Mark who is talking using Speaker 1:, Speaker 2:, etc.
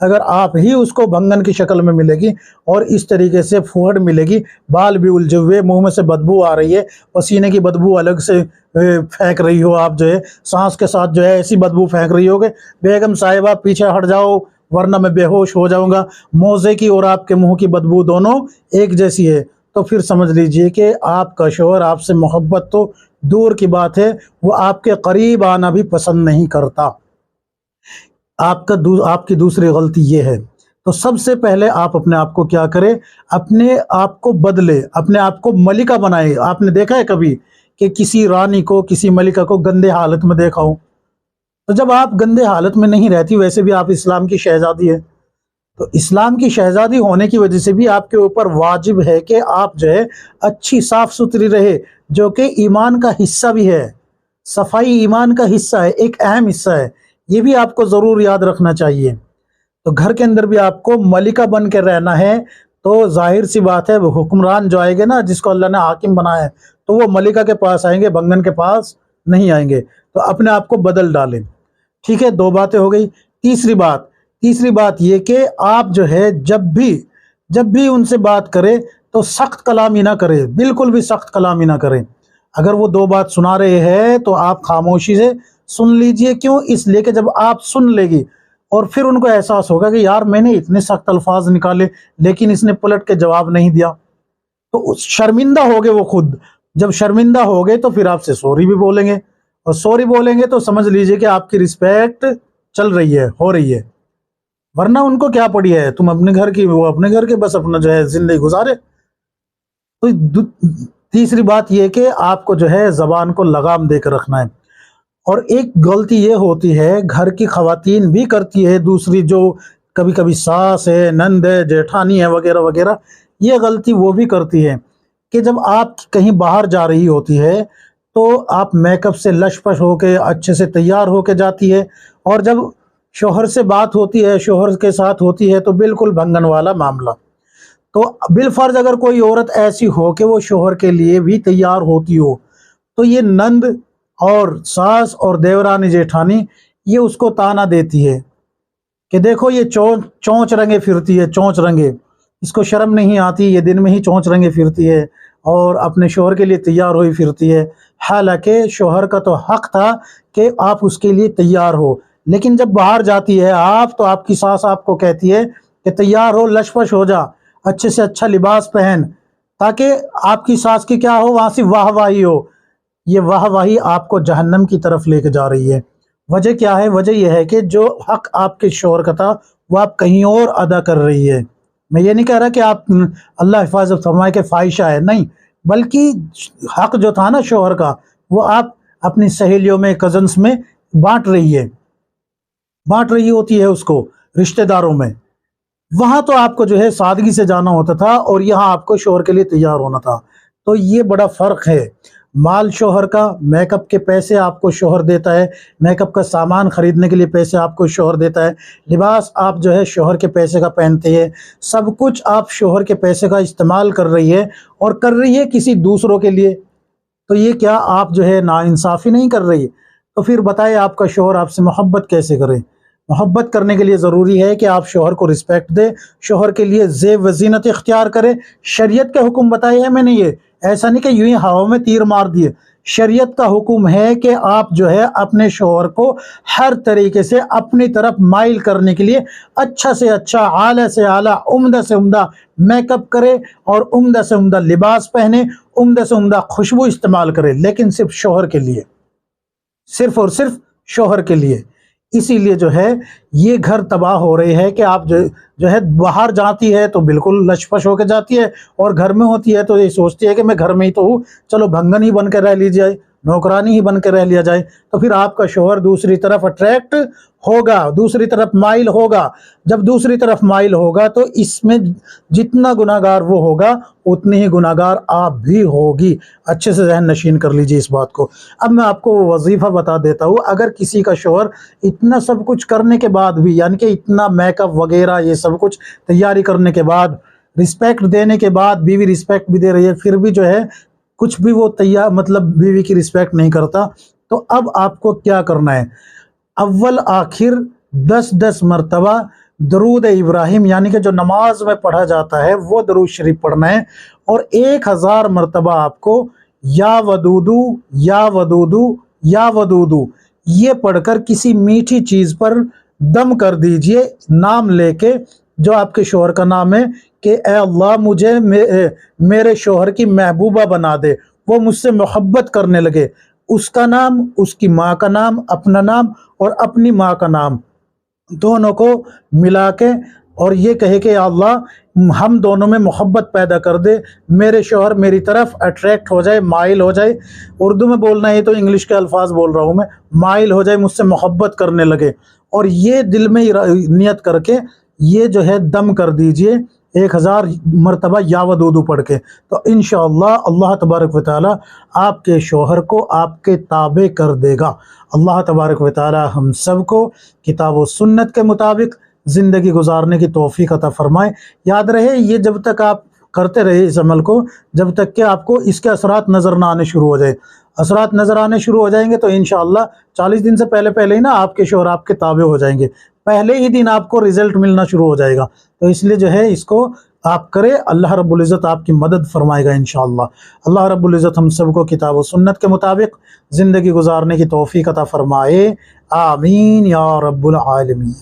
Speaker 1: اگر آپ ہی اس کو بھنگن کی شکل میں ملے گی اور اس طریقے سے پھوہڑ ملے گی، بال بھی الجھے ہوئے، منہ میں سے بدبو آ رہی ہے، پسینے کی بدبو الگ سے پھینک رہی ہو، آپ جو ہے سانس کے ساتھ جو ہے ایسی بدبو پھینک رہی ہو کہ بیگم صاحبہ پیچھے ہٹ جاؤ ورنہ میں بے ہوش ہو جاؤں گا، موزے کی اور آپ کے منہ کی بدبو دونوں ایک جیسی ہے، تو پھر سمجھ لیجئے کہ آپ کا شوہر آپ سے محبت تو دور کی بات ہے، وہ آپ کے قریب آنا بھی پسند نہیں کرتا۔ آپ کی دوسری غلطی یہ ہے، تو سب سے پہلے آپ اپنے آپ کو کیا کریں، اپنے آپ کو بدلے، اپنے آپ کو ملکہ بنائے۔ آپ نے دیکھا ہے کبھی کہ کسی رانی کو، کسی ملکہ کو گندے حالت میں دیکھا ہو؟ تو جب آپ گندے حالت میں نہیں رہتی، ویسے بھی آپ اسلام کی شہزادی ہے، تو اسلام کی شہزادی ہونے کی وجہ سے بھی آپ کے اوپر واجب ہے کہ آپ جو ہے اچھی صاف ستھری رہے، جو کہ ایمان کا حصہ بھی ہے۔ صفائی ایمان کا حصہ ہے، ایک اہم حصہ ہے، یہ بھی آپ کو ضرور یاد رکھنا چاہیے۔ تو گھر کے اندر بھی آپ کو ملکہ بن کے رہنا ہے، تو ظاہر سی بات ہے حکمران جو آئے گے نا، جس کو اللہ نے حاکم بنایا ہے، تو وہ ملکہ کے پاس آئیں گے، بنگن کے پاس نہیں آئیں گے۔ تو اپنے آپ کو بدل ڈالیں۔ ٹھیک ہے، دو باتیں ہو گئی۔ تیسری بات یہ کہ آپ جو ہے جب بھی ان سے بات کرے تو سخت کلامی نہ کرے، بالکل بھی سخت کلامی نہ کریں۔ اگر وہ دو بات سنا رہے ہیں تو آپ خاموشی سے سن لیجئے۔ کیوں؟ اس لیے کہ جب آپ سن لے گی اور پھر ان کو احساس ہوگا کہ یار میں نے اتنے سخت الفاظ نکالے لیکن اس نے پلٹ کے جواب نہیں دیا، تو شرمندہ ہوگے وہ خود۔ جب شرمندہ ہوگے تو پھر آپ سے سوری بھی بولیں گے، اور سوری بولیں گے تو سمجھ لیجئے کہ آپ کی رسپیکٹ چل رہی ہے، ہو رہی ہے، ورنہ ان کو کیا پڑی ہے، تم اپنے گھر کی، وہ اپنے گھر کے، بس اپنا جو ہے زندگی گزارے۔ تو تیسری بات یہ کہ آپ کو جو ہے زبان کو لگام دے کر رکھنا ہے۔ اور ایک غلطی یہ ہوتی ہے، گھر کی خواتین بھی کرتی ہے، دوسری جو کبھی کبھی ساس ہے، نند ہے، جیٹھانی ہے وغیرہ وغیرہ، یہ غلطی وہ بھی کرتی ہے کہ جب آپ کہیں باہر جا رہی ہوتی ہے تو آپ میک اپ سے لش پش ہو کے اچھے سے تیار ہو کے جاتی ہے، اور جب شوہر سے بات ہوتی ہے، شوہر کے ساتھ ہوتی ہے، تو بالکل بھنگن والا معاملہ۔ تو بالفرض اگر کوئی عورت ایسی ہو کہ وہ شوہر کے لیے بھی تیار ہوتی ہو، تو یہ نند اور ساس اور دیورانی جیٹھانی یہ اس کو تانا دیتی ہے کہ دیکھو یہ چونچ رنگے پھرتی ہے، چونچ رنگے، اس کو شرم نہیں آتی، یہ دن میں ہی چونچ رنگے پھرتی ہے اور اپنے شوہر کے لیے تیار ہوئی پھرتی ہے۔ حالانکہ شوہر کا تو حق تھا کہ آپ اس کے لیے تیار ہو، لیکن جب باہر جاتی ہے آپ تو آپ کی ساس آپ کو کہتی ہے کہ تیار ہو، لش پش ہو جا، اچھے سے اچھا لباس پہن، تاکہ آپ کی ساس کی کیا ہو، وہاں سے واہ واہی ہو۔ یہ واہ واہی آپ کو جہنم کی طرف لے کے جا رہی ہے۔ وجہ کیا ہے؟ وجہ یہ ہے کہ جو حق آپ کے شوہر کا تھا وہ آپ کہیں اور ادا کر رہی ہے۔ میں یہ نہیں کہہ رہا کہ آپ، اللہ حفاظت فرمائے، کہ فاحشہ ہے، نہیں، بلکہ حق جو تھا نا شوہر کا، وہ آپ اپنی سہیلیوں میں، کزنس میں بانٹ رہی ہوتی ہے اس کو، رشتہ داروں میں۔ وہاں تو آپ کو جو ہے سادگی سے جانا ہوتا تھا اور یہاں آپ کو شوہر کے لیے تیار ہونا تھا۔ تو یہ بڑا فرق ہے۔ مال شوہر کا، میک اپ کے پیسے آپ کو شوہر دیتا ہے، میک اپ کا سامان خریدنے کے لیے پیسے آپ کو شوہر دیتا ہے، لباس آپ جو ہے شوہر کے پیسے کا پہنتے ہیں، سب کچھ آپ شوہر کے پیسے کا استعمال کر رہی ہے، اور کر رہی ہے کسی دوسروں کے لیے۔ تو یہ کیا آپ جو ہے ناانصافی نہیں کر رہی؟ تو پھر بتائے آپ کا شوہر آپ سے محبت کیسے کرے؟ محبت کرنے کے لیے ضروری ہے کہ آپ شوہر کو رسپیکٹ دے، شوہر کے لیے زیب و زینت اختیار کرے۔ شریعت کا حکم بتایا ہے میں نے، یہ ایسا نہیں کہ یوں ہی ہوا میں تیر مار دیے۔ شریعت کا حکم ہے کہ آپ جو ہے اپنے شوہر کو ہر طریقے سے اپنی طرف مائل کرنے کے لیے اچھا سے اچھا، اعلیٰ سے اعلیٰ، عمدہ سے عمدہ میک اپ کرے اور عمدہ سے عمدہ لباس پہنے، عمدہ سے عمدہ خوشبو استعمال کرے، لیکن صرف شوہر کے لیے، صرف اور صرف شوہر کے لیے۔ اسی لیے جو ہے یہ گھر تباہ ہو رہے ہیں کہ آپ جو ہے باہر جاتی ہے تو بالکل لش پش ہو کے جاتی ہے، اور گھر میں ہوتی ہے تو یہ سوچتی ہے کہ میں گھر میں ہی تو ہوں، چلو بھنگن ہی بن کے رہ لی جائے، نوکرانی ہی بن کے رہ لیا جائے۔ تو پھر آپ کا شوہر دوسری طرف اٹریکٹ ہوگا، دوسری طرف مائل ہوگا۔ جب دوسری طرف مائل ہوگا تو اس میں جتنا گناہگار وہ ہوگا اتنی ہی گناہگار آپ بھی ہوگی۔ اچھے سے ذہن نشین کر لیجئے اس بات کو۔ اب میں آپ کو وہ وظیفہ بتا دیتا ہوں۔ اگر کسی کا شوہر اتنا سب کچھ کرنے کے بعد بھی، یعنی کہ اتنا میک اپ وغیرہ یہ سب کچھ تیاری کرنے کے بعد، رسپیکٹ دینے کے بعد، بیوی رسپیکٹ بھی دے رہی ہے، پھر بھی جو ہے کچھ بھی وہ مطلب بیوی کی رسپیکٹ نہیں کرتا، تو اب آپ کو کیا کرنا ہے؟ اول آخر 10 مرتبہ درود ابراہیم یعنی کہ جو نماز میں پڑھا جاتا ہے وہ درود شریف پڑھنا ہے، اور 1000 مرتبہ آپ کو یا ودودو یا ودودو یا ودودو یہ پڑھ کر کسی میٹھی چیز پر دم کر دیجئے، نام لے کے، جو آپ کے شوہر کا نام ہے، کہ اے اللہ مجھے میرے شوہر کی محبوبہ بنا دے، وہ مجھ سے محبت کرنے لگے، اس کا نام، اس کی ماں کا نام، اپنا نام اور اپنی ماں کا نام دونوں کو ملا کے، اور یہ کہے کہ یا اللہ ہم دونوں میں محبت پیدا کر دے، میرے شوہر میری طرف اٹریکٹ ہو جائے، مائل ہو جائے، اردو میں بولنا ہے تو انگلش کے الفاظ بول رہا ہوں میں، مائل ہو جائے، مجھ سے محبت کرنے لگے، اور یہ دل میں نیت کر کے یہ جو ہے دم کر دیجئے 1000 مرتبہ یا ودودو پڑھ کے، تو انشاءاللہ اللہ تبارک و تعالی آپ کے شوہر کو آپ کے تابع کر دے گا۔ اللہ تبارک و تعالی ہم سب کو کتاب و سنت کے مطابق زندگی گزارنے کی توفیق عطا فرمائے۔ یاد رہے یہ جب تک آپ کرتے رہے اس عمل کو، جب تک کہ آپ کو اس کے اثرات نظر نہ آنے شروع ہو جائے، اثرات نظر آنے شروع ہو جائیں گے تو انشاءاللہ 40 دن سے پہلے ہی نا آپ کے شوہر آپ کے تابع ہو جائیں گے، پہلے ہی دن آپ کو رزلٹ ملنا شروع ہو جائے گا۔ تو اس لیے جو ہے اس کو آپ کرے، اللہ رب العزت آپ کی مدد فرمائے گا انشاءاللہ۔ اللہ رب العزت ہم سب کو کتاب و سنت کے مطابق زندگی گزارنے کی توفیق عطا فرمائے، آمین یا رب العالمین۔